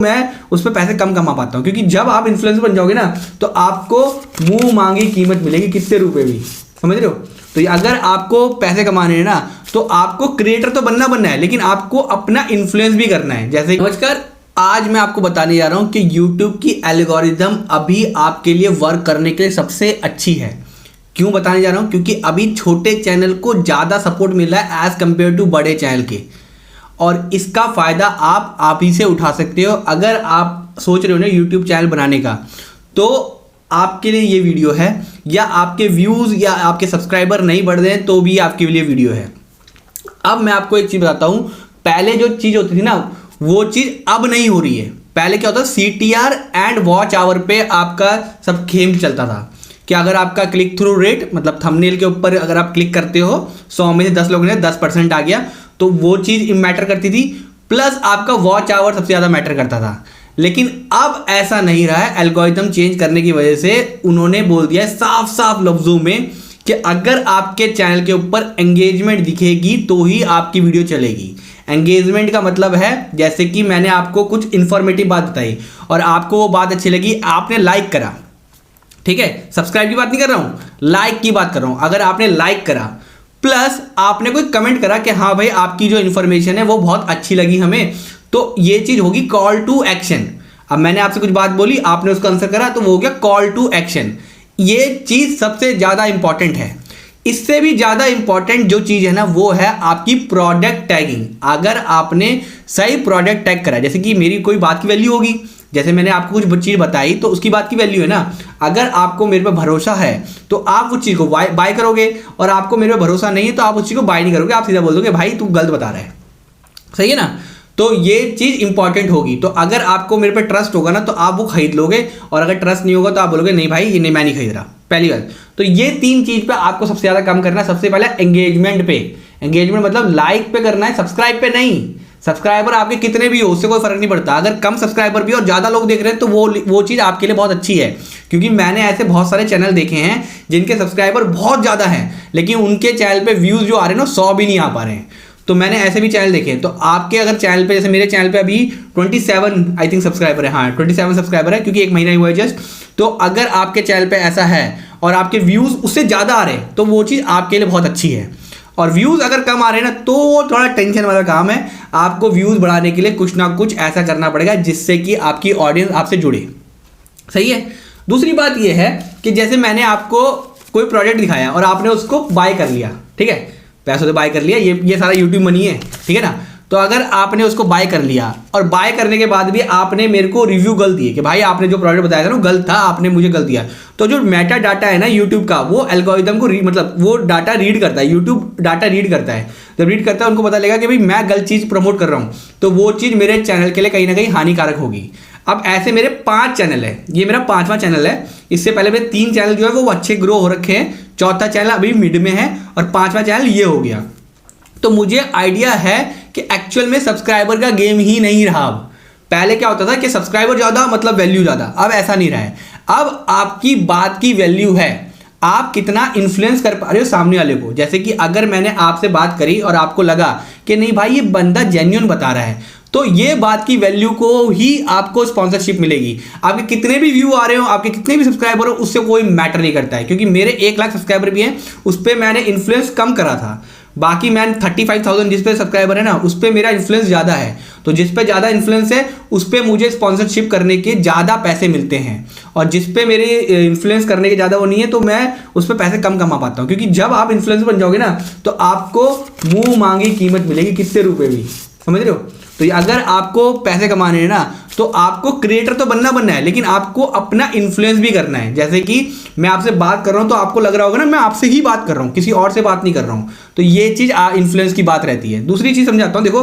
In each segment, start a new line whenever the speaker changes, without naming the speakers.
मैं उस पर पैसे कम कमा पाता हूँ, क्योंकि जब आप इन्फ्लुएंसर बन जाओगे ना तो आपको मुंह मांगी कीमत मिलेगी, कितने रुपए भी, समझ रहे हो। तो अगर आपको पैसे कमाने हैं ना तो आपको क्रिएटर तो बनना है, लेकिन आपको अपना इन्फ्लुएंस भी करना है। जैसे नमस्कार, आज मैं आपको बताने जा रहा हूं कि YouTube की एल्गोरिदम अभी आपके लिए वर्क करने के लिए सबसे अच्छी है। क्यों बताने जा रहा हूं? क्योंकि अभी छोटे चैनल को ज़्यादा सपोर्ट मिल रहा है एज कंपेयर टू बड़े चैनल के, और इसका फ़ायदा आप ही से उठा सकते हो। अगर आप सोच रहे हो ना YouTube चैनल बनाने का, तो आपके लिए ये वीडियो है, या आपके व्यूज़ या आपके सब्सक्राइबर नहीं बढ़ रहे हैं तो भी आपके लिए वीडियो है। अब मैं आपको एक चीज़ बताता हूँ, पहले जो चीज़ होती थी ना वो चीज़ अब नहीं हो रही है। पहले क्या होता था, CTR एंड वॉच आवर पे आपका सब खेम चलता था कि अगर आपका क्लिक थ्रू रेट, मतलब थंबनेल के ऊपर अगर आप क्लिक करते हो 100 में से 10 लोगों ने 10% आ गया तो वो चीज़ मैटर करती थी, प्लस आपका वॉच आवर सबसे ज़्यादा मैटर करता था। लेकिन अब ऐसा नहीं रहा है। एल्गोरिथम चेंज करने की वजह से उन्होंने बोल दिया है साफ साफ लफ्जों में कि अगर आपके चैनल के ऊपर एंगेजमेंट दिखेगी तो ही आपकी वीडियो चलेगी। एंगेजमेंट का मतलब है, जैसे कि मैंने आपको कुछ इंफॉर्मेटिव बात बताई और आपको वो बात अच्छी लगी, आपने लाइक करा, ठीक है, सब्सक्राइब की बात नहीं कर रहा हूं, लाइक की बात कर रहा हूं। अगर आपने लाइक करा प्लस आपने कोई कमेंट करा कि हाँ भाई आपकी जो इन्फॉर्मेशन है वो बहुत अच्छी लगी हमें, तो ये चीज होगी कॉल टू एक्शन। अब मैंने आपसे कुछ बात बोली, आपने उसका आंसर करा, तो वो हो गया कॉल टू एक्शन। ये चीज सबसे ज्यादा इंपॉर्टेंट है। इससे भी ज्यादा इंपॉर्टेंट जो चीज है ना वो है आपकी प्रोडक्ट टैगिंग। अगर आपने सही प्रोडक्ट टैग करा, जैसे कि मेरी कोई बात की वैल्यू होगी, जैसे मैंने आपको कुछ चीज़ बताई तो उसकी बात की वैल्यू है ना। अगर आपको मेरे पे भरोसा है तो आप उस चीज़ को बाय करोगे, और आपको मेरे पे भरोसा नहीं है तो आप उस चीज़ को बाय नहीं करोगे, आप सीधा बोल दोगे भाई तू गलत बता रहा है, सही है ना। तो ये चीज़ इंपॉर्टेंट होगी। तो अगर आपको मेरे पे ट्रस्ट होगा ना तो आप वो खरीद लोगे, और अगर ट्रस्ट नहीं होगा तो आप बोलोगे नहीं भाई ये नहीं, मैं नहीं खरीद रहा। पहली बात तो ये 3 चीज़ पे आपको सबसे ज़्यादा काम करना है। सबसे पहले एंगेजमेंट पे, एंगेजमेंट मतलब लाइक पे करना है, सब्सक्राइब पे नहीं। सब्सक्राइबर आपके कितने भी हो उससे कोई फर्क नहीं पड़ता। अगर कम सब्सक्राइबर भी और ज़्यादा लोग देख रहे हैं तो वो चीज़ आपके लिए बहुत अच्छी है, क्योंकि मैंने ऐसे बहुत सारे चैनल देखे हैं जिनके सब्सक्राइबर बहुत ज़्यादा हैं लेकिन उनके चैनल पे व्यूज़ जो आ रहे हैं ना 100 भी नहीं आ पा रहे हैं। तो मैंने ऐसे भी चैनल देखे हैं। तो आपके अगर चैनल पे, जैसे मेरे चैनल पे अभी 27 आई थिंक सब्सक्राइबर है, हाँ 27 सब्सक्राइबर है, क्योंकि 1 महीना ही हुआ है जस्ट। तो अगर आपके चैनल पे ऐसा है और आपके व्यूज़ उससे ज़्यादा आ रहे हैं तो वो चीज़ आपके लिए बहुत अच्छी है। और व्यूज़ अगर कम आ रहे हैं ना तो वो थोड़ा टेंशन वाला काम है। आपको व्यूज़ बढ़ाने के लिए कुछ ना कुछ ऐसा करना पड़ेगा जिससे कि आपकी ऑडियंस आपसे जुड़े, सही है। दूसरी बात ये है कि जैसे मैंने आपको कोई प्रोडक्ट दिखाया और आपने उसको बाय कर लिया, ठीक है, पैसों से बाय कर लिया, ये सारा यूट्यूब मनी है, ठीक है ना। तो अगर आपने उसको बाय कर लिया और बाय करने के बाद भी आपने मेरे को रिव्यू गलत दिए कि भाई आपने जो प्रोडक्ट बताया था ना गलत था, आपने मुझे गलत दिया, तो जो मेटा डाटा है ना यूट्यूब का, वो एल्गोरिदम को मतलब वो डाटा रीड करता है, यूट्यूब डाटा रीड करता है। जब रीड करता है उनको पता लगेगा कि भाई मैं गलत चीज़ प्रमोट कर रहा हूँ, तो वो चीज़ मेरे चैनल के लिए कहीं ना कहीं हानिकारक होगी। अब ऐसे मेरे 5 चैनल है, ये मेरा 5वां चैनल है। इससे पहले मेरे 3 चैनल जो है वो अच्छे ग्रो हो रखे हैं, 4था चैनल अभी मिड में है और 5वां चैनल ये हो गया। तो मुझे आइडिया है कि एक्चुअल में सब्सक्राइबर का गेम ही नहीं रहा। अब पहले क्या होता था कि सब्सक्राइबर ज़्यादा मतलब वैल्यू ज़्यादा, अब ऐसा नहीं रहा है। अब आपकी बात की वैल्यू है, आप कितना इन्फ्लुएंस कर पा रहे हो सामने वाले को। जैसे कि अगर मैंने आपसे बात करी और आपको लगा कि नहीं भाई ये बंदा जेन्युइन बता रहा है, तो ये बात की वैल्यू को ही आपको स्पॉन्सरशिप मिलेगी। आपके कितने भी व्यू आ रहे हो, आपके कितने भी सब्सक्राइबर हो, उससे कोई मैटर नहीं करता है। क्योंकि मेरे 1 लाख सब्सक्राइबर भी हैं, उस पर मैंने इन्फ्लुएंस कम करा था। बाकी मैं 35,000 जिस पे सब्सक्राइबर है ना उस पर मेरा इन्फ्लुएंस ज़्यादा है। तो जिस पे ज़्यादा इन्फ्लुएंस है उस पर मुझे स्पॉन्सरशिप करने के ज़्यादा पैसे मिलते हैं, और जिस पे मेरे इन्फ्लुएंस करने के ज़्यादा वो नहीं है तो मैं उस पर पैसे कम कमा पाता हूँ। क्योंकि जब आप इन्फ्लुएंसर बन जाओगे ना तो आपको मुंह मांगी कीमत मिलेगी, कितने रुपए भी, समझ रहे हो। तो अगर आपको पैसे कमाने हैं ना तो आपको क्रिएटर तो बनना है, लेकिन आपको अपना इन्फ्लुएंस भी करना है। जैसे कि मैं आपसे बात कर रहा हूं तो आपको लग रहा होगा ना मैं आपसे ही बात कर रहा हूं, किसी और से बात नहीं कर रहा हूं। तो ये चीज़ इन्फ्लुएंस की बात रहती है। दूसरी चीज़ समझाता हूं, देखो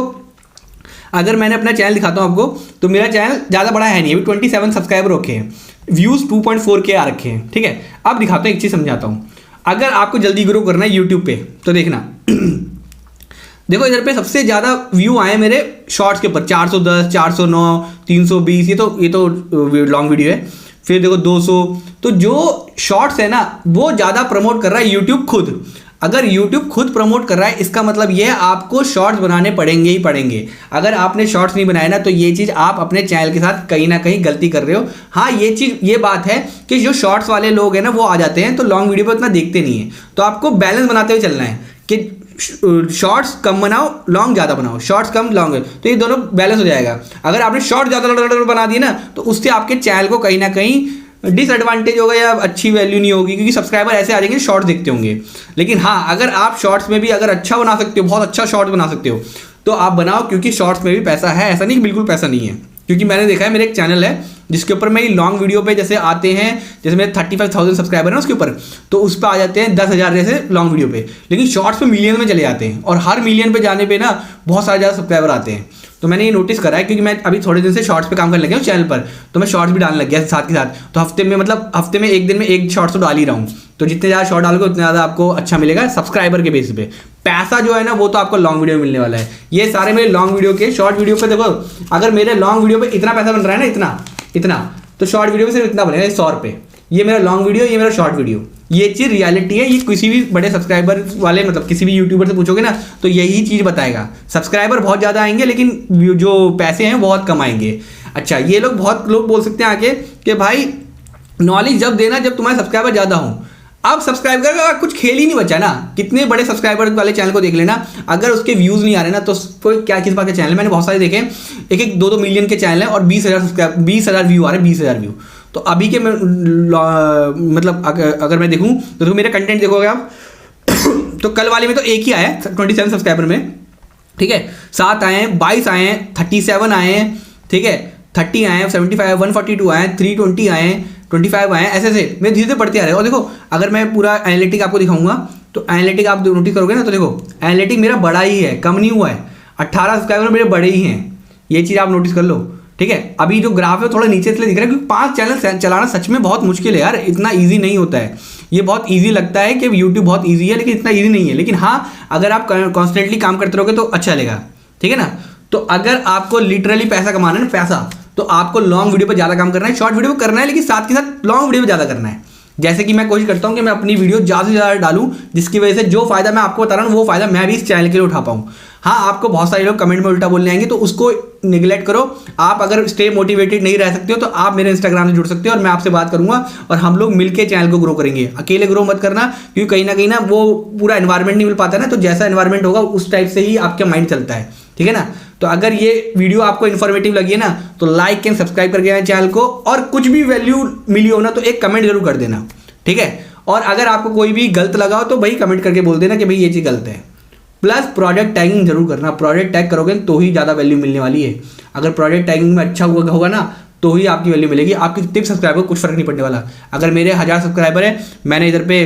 अगर मैंने अपना चैनल दिखाता हूं आपको, तो मेरा चैनल ज़्यादा बड़ा है नहीं, अभी 27 सब्सक्राइबर रखे हैं, व्यूज़ 2.4K आ रखे हैं, ठीक है। अब दिखाता हूँ, एक चीज़ समझाता हूँ। अगर आपको जल्दी ग्रो करना है यूट्यूब पे तो देखना देखो इधर पे सबसे ज़्यादा व्यू आए मेरे शॉर्ट्स के ऊपर, 410, 409, 320, ये तो लॉन्ग वीडियो है। फिर देखो 200। तो जो शॉर्ट्स है ना वो ज़्यादा प्रमोट कर रहा है यूट्यूब खुद। अगर YouTube खुद प्रमोट कर रहा है इसका मतलब ये है आपको शॉर्ट्स बनाने पड़ेंगे ही पड़ेंगे। अगर आपने शॉर्ट्स नहीं बनाए ना तो ये चीज़ आप अपने चैनल के साथ कहीं ना कहीं गलती कर रहे हो। हाँ ये बात है कि जो शॉर्ट्स वाले लोग हैं ना वो आ जाते हैं तो लॉन्ग वीडियो पर उतना देखते नहीं है, तो आपको बैलेंस बनाते हुए चलना है कि शॉर्ट्स कम बनाओ लॉन्ग ज़्यादा बनाओ, शॉर्ट्स कम लॉन्ग है, तो ये दोनों बैलेंस हो जाएगा। अगर आपने शॉर्ट ज़्यादा बना दिए ना तो उससे आपके चैनल को कहीं ना कहीं डिसएडवांटेज होगा या अच्छी वैल्यू नहीं होगी, क्योंकि सब्सक्राइबर ऐसे आ जाएंगे शॉर्ट्स देखते होंगे। लेकिन हाँ अगर आप शॉर्ट्स में भी अगर अच्छा बना सकते हो, बहुत अच्छा शॉर्ट बना सकते हो तो आप बनाओ, क्योंकि शॉर्ट्स में भी पैसा है, ऐसा नहीं कि बिल्कुल पैसा नहीं है। क्योंकि मैंने देखा है, मेरे एक चैनल है जिसके ऊपर मैं लॉन्ग वीडियो पे जैसे आते हैं, जैसे मेरे 35,000 सब्सक्राइबर हैं उसके ऊपर, तो उस पर आ जाते हैं 10,000 जैसे लॉन्ग वीडियो पे, लेकिन शॉर्ट्स पे मिलियन में चले जाते हैं और हर मिलियन पे जाने पे ना बहुत सारे ज़्यादा सब्सक्राइबर आते हैं। तो मैंने ये नोटिस करा है, क्योंकि मैं अभी थोड़े दिन से शॉर्ट्स पे काम करने लग गया हूँ चैनल पर, तो मैं शॉर्ट्स भी डालने लग गया साथ के साथ। तो हफ्ते में एक दिन में एक शॉर्ट्स तो डाल ही रहा हूँ। तो जितने ज़्यादा शॉर्ट डालोगे उतने ज़्यादा आपको अच्छा मिलेगा सब्सक्राइबर के बेस पे। पैसा जो है ना वो तो आपको लॉन्ग वीडियो में मिलने वाला है। ये सारे मेरे लॉन्ग वीडियो के, शॉर्ट वीडियो पे देखो, अगर मेरे लॉन्ग वीडियो पे इतना पैसा बन रहा है ना, इतना तो शॉर्ट वीडियो पे सिर्फ इतना बनेगा 100 रुपये। ये मेरा लॉन्ग वीडियो, ये मेरा शॉर्ट वीडियो, ये चीज़ रियलिटी है। ये किसी भी बड़े सब्सक्राइबर वाले, मतलब किसी भी यूट्यूबर से पूछोगे ना तो यही चीज़ बताएगा। सब्सक्राइबर बहुत ज़्यादा आएंगे लेकिन जो पैसे हैं बहुत कम आएंगे। अच्छा, ये लोग बहुत लोग बोल सकते हैं आके कि भाई नॉलेज जब देना जब तुम्हारे सब्सक्राइबर ज़्यादा हों। अब सब्सक्राइबर का कुछ खेल ही नहीं बचा ना। कितने बड़े सब्सक्राइबर वाले चैनल को देख लेना, अगर उसके व्यूज़ नहीं आ रहे ना तो कोई क्या किस बात के चैनल है, मैंने बहुत सारे देखे, 1-2 मिलियन के चैनल हैं और 20,000 व्यू आ रहे हैं, 20,000 व्यू। तो अभी के मतलब अगर मैं देखूं तो मेरा कंटेंट देखोगे आप तो कल वाले में तो एक ही आया है 27 सब्सक्राइबर में, ठीक है, 7 आए हैं, 22 आए हैं, 37 आए हैं, ठीक है, 30 आए हैं, 75, 142 आए हैं, 320 आए हैं, 25 आए हैं, ऐसे मेरे धीरे धीरे बढ़ते आ रहे हैं। और देखो अगर मैं पूरा एनालिटिक आपको दिखाऊंगा तो एनालिटिक आप नोटिस करोगे ना तो देखो एनालिटिक मेरा बड़ा ही है, कम नहीं हुआ है। 18 सब्सक्राइबर मेरे बड़े ही हैं, ये चीज़ आप नोटिस कर लो, ठीक है। अभी जो ग्राफ है थोड़ा नीचे इसलिए दिख रहा है क्योंकि 5 चैनल चलाना सच में बहुत मुश्किल है यार, इतना ईजी नहीं होता है। ये बहुत ईजी लगता है कि यूट्यूब बहुत ईजी है, लेकिन इतना ईजी नहीं है। लेकिन हाँ अगर आप कॉन्स्टेंटली काम करते रहोगे तो अच्छा लगेगा, ठीक है ना। तो अगर आपको लिटरली पैसा कमाना है ना, पैसा, तो आपको लॉन्ग वीडियो पर ज़्यादा काम करना है, शॉर्ट वीडियो पर करना है, लेकिन साथ के साथ लॉन्ग वीडियो पर ज़्यादा करना है। जैसे कि मैं कोशिश करता हूँ कि मैं अपनी वीडियो ज़्यादा से ज़्यादा डालूँ, जिसकी वजह से जो फायदा मैं आपको बता रहा हूँ वो फायदा मैं भी इस चैनल के लिए उठा पाऊँ। हाँ आपको बहुत सारे लोग कमेंट में उल्टा बोलने आएंगे तो उसको निगलेक्ट करो। आप अगर स्टे मोटिवेटेड नहीं रह सकते हो तो आप मेरे इंस्टाग्राम से जुड़ सकते हो और मैं आपसे बात करूंगा और हम लोग मिलके चैनल को ग्रो करेंगे। अकेले ग्रो मत करना, क्योंकि कहीं ना वो पूरा एनवायरमेंट नहीं मिल पाता ना, तो जैसा एनवायरमेंट होगा उस टाइप से ही आपका माइंड चलता है, ठीक है ना। तो अगर ये वीडियो आपको इन्फॉर्मेटिव लगी है ना तो लाइक एंड सब्सक्राइब करके आए चैनल को, और कुछ भी वैल्यू मिली हो ना तो एक कमेंट जरूर कर देना, ठीक है। और अगर आपको कोई भी गलत लगा हो तो भाई कमेंट करके बोल देना कि भाई ये चीज़ गलत है। प्लस प्रोडक्ट टैगिंग जरूर करना, प्रोडक्ट टैग करोगे तो ही ज़्यादा वैल्यू मिलने वाली है। अगर प्रोडक्ट टैगिंग में अच्छा होगा ना तो ही आपकी वैल्यू मिलेगी। आपकी कितने सब्सक्राइबर को कुछ फर्क नहीं पड़ने वाला। अगर मेरे 1000 सब्सक्राइबर है, मैंने इधर पे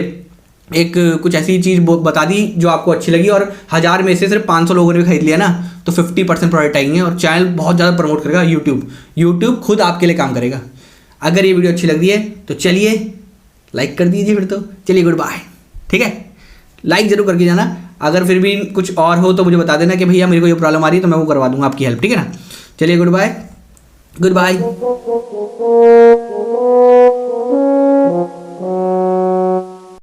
एक कुछ ऐसी चीज़ बता दी जो आपको अच्छी लगी और 1000 में से सिर्फ 500 लोगों ने खरीद लिया ना, तो 50% प्रोडक्ट टैगिंग है और चैनल बहुत ज़्यादा प्रमोट करेगा। यूट्यूब खुद आपके लिए काम करेगा। अगर ये वीडियो अच्छी लग रही है तो चलिए लाइक कर दीजिए, फिर तो चलिए गुड बाय, ठीक है। लाइक जरूर करके जाना। अगर फिर भी कुछ और हो तो मुझे बता देना कि भैया मेरे को ये प्रॉब्लम आ रही है, तो मैं वो करवा दूंगा आपकी हेल्प, ठीक है ना। चलिए गुड बाय, गुड बाय।